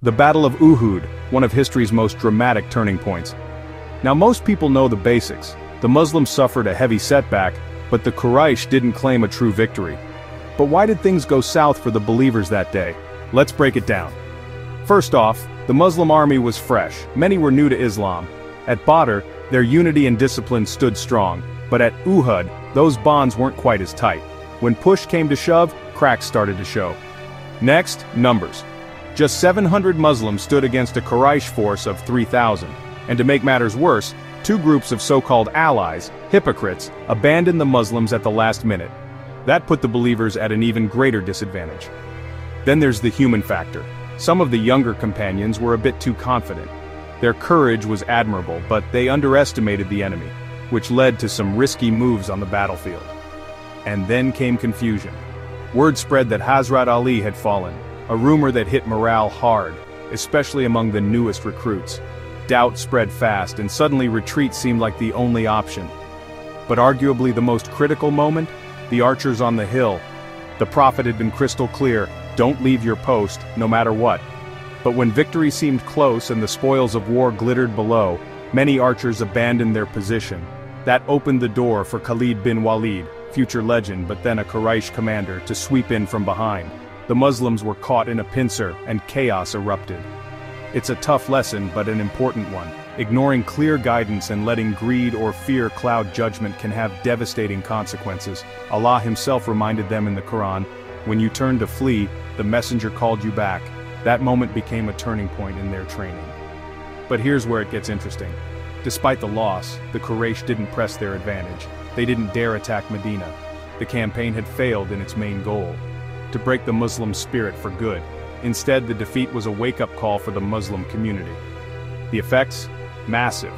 The Battle of Uhud, one of history's most dramatic turning points. Now most people know the basics. The Muslims suffered a heavy setback, but the Quraysh didn't claim a true victory. But why did things go south for the believers that day? Let's break it down. First off, the Muslim army was fresh. Many were new to Islam. At Badr, their unity and discipline stood strong, but at Uhud, those bonds weren't quite as tight. When push came to shove, cracks started to show. Next, numbers. Just 700 Muslims stood against a Quraysh force of 3,000. And to make matters worse, two groups of so-called allies, hypocrites, abandoned the Muslims at the last minute. That put the believers at an even greater disadvantage. Then there's the human factor. Some of the younger companions were a bit too confident. Their courage was admirable, but they underestimated the enemy, which led to some risky moves on the battlefield. And then came confusion. Word spread that Hazrat Ali had fallen, a rumor that hit morale hard, especially among the newest recruits. Doubt spread fast, and suddenly retreat seemed like the only option. But arguably the most critical moment? The archers on the hill. The Prophet had been crystal clear, don't leave your post, no matter what. But when victory seemed close and the spoils of war glittered below, many archers abandoned their position. That opened the door for Khalid bin Walid, future legend but then a Quraysh commander, to sweep in from behind. The Muslims were caught in a pincer, and chaos erupted. It's a tough lesson, but an important one. Ignoring clear guidance and letting greed or fear cloud judgment can have devastating consequences. Allah himself reminded them in the Quran, when you turned to flee, the messenger called you back. That moment became a turning point in their training. But here's where it gets interesting. Despite the loss, the Quraysh didn't press their advantage. They didn't dare attack Medina. The campaign had failed in its main goal, to break the Muslim spirit for good. Instead, the defeat was a wake-up call for the Muslim community. The effects? Massive.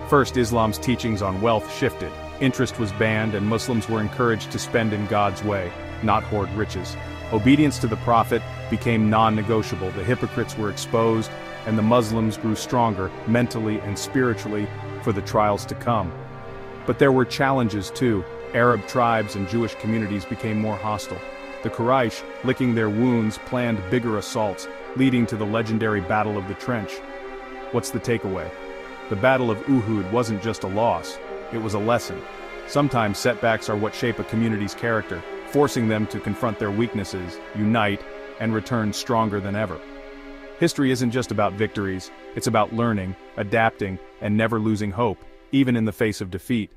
First, Islam's teachings on wealth shifted. Interest was banned and Muslims were encouraged to spend in God's way, not hoard riches. Obedience to the Prophet became non-negotiable. The hypocrites were exposed, and the Muslims grew stronger, mentally and spiritually, for the trials to come. But there were challenges too. Arab tribes and Jewish communities became more hostile. The Quraysh, licking their wounds, planned bigger assaults, leading to the legendary Battle of the Trench. What's the takeaway? The Battle of Uhud wasn't just a loss, it was a lesson. Sometimes setbacks are what shape a community's character, forcing them to confront their weaknesses, unite, and return stronger than ever. History isn't just about victories, it's about learning, adapting, and never losing hope, even in the face of defeat.